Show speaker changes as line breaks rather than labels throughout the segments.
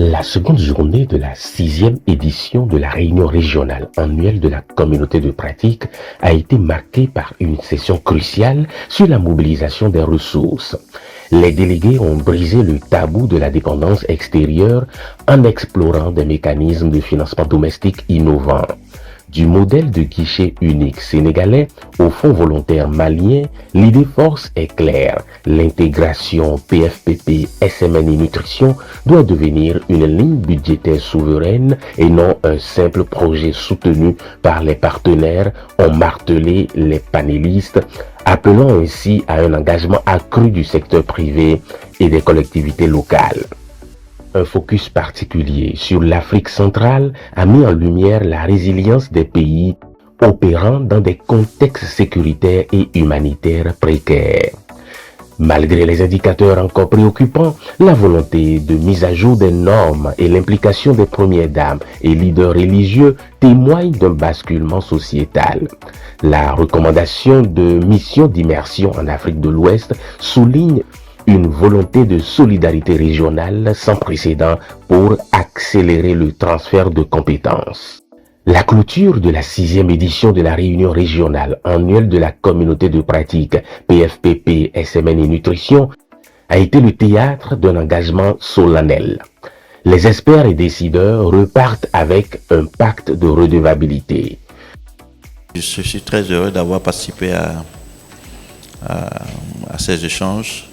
La seconde journée de la 6e édition de la réunion régionale annuelle de la communauté de pratique a été marquée par une session cruciale sur la mobilisation des ressources. Les délégués ont brisé le tabou de la dépendance extérieure en explorant des mécanismes de financement domestique innovants. Du modèle de guichet unique sénégalais au fonds volontaire malien, l'idée force est claire. L'intégration PFPP SMNI Nutrition doit devenir une ligne budgétaire souveraine et non un simple projet soutenu par les partenaires, ont martelé les panélistes, appelant ainsi à un engagement accru du secteur privé et des collectivités locales. Un focus particulier sur l'Afrique centrale a mis en lumière la résilience des pays opérant dans des contextes sécuritaires et humanitaires précaires. Malgré les indicateurs encore préoccupants, la volonté de mise à jour des normes et l'implication des premières dames et leaders religieux témoignent d'un basculement sociétal. La recommandation de mission d'immersion en Afrique de l'Ouest souligne une volonté de solidarité régionale sans précédent pour accélérer le transfert de compétences. La clôture de la 6e édition de la réunion régionale annuelle de la communauté de pratique PFPP SMNI Nutrition a été le théâtre d'un engagement solennel. Les experts et décideurs repartent avec un pacte de redevabilité.
Je suis très heureux d'avoir participé à ces échanges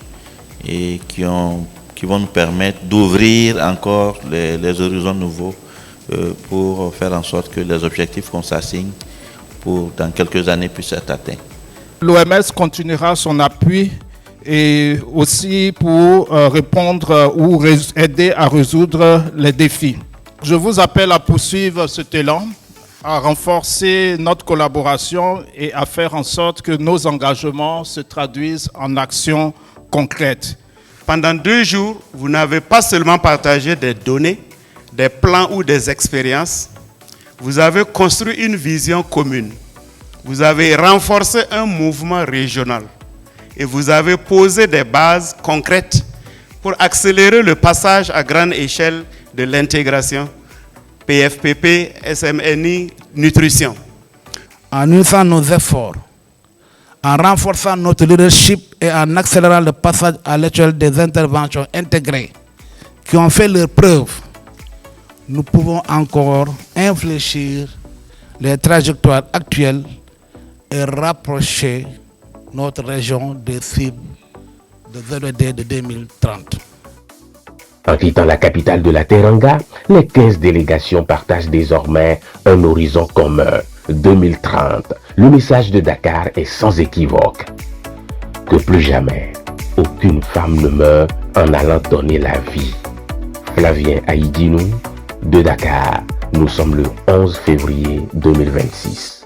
et qui vont nous permettre d'ouvrir encore les horizons nouveaux pour faire en sorte que les objectifs qu'on s'assigne pour dans quelques années puissent être atteints.
L'OMS continuera son appui et aussi pour répondre ou aider à résoudre les défis. Je vous appelle à poursuivre cet élan, à renforcer notre collaboration et à faire en sorte que nos engagements se traduisent en actions concrètes.
Pendant 2 jours, vous n'avez pas seulement partagé des données, des plans ou des expériences, vous avez construit une vision commune. Vous avez renforcé un mouvement régional et vous avez posé des bases concrètes pour accélérer le passage à grande échelle de l'intégration PFPP SMNI Nutrition.
En unissant nos efforts, en renforçant notre leadership et en accélérant le passage à l'échelle des interventions intégrées qui ont fait leur preuve, nous pouvons encore infléchir les trajectoires actuelles et rapprocher notre région des cibles de VLD de 2030.
En quittant la capitale de la Teranga, les 15 délégations partagent désormais un horizon commun, 2030. Le message de Dakar est sans équivoque. Que plus jamais, aucune femme ne meurt en allant donner la vie. Flavien Aïdinou, de Dakar. Nous sommes le 11 février 2026.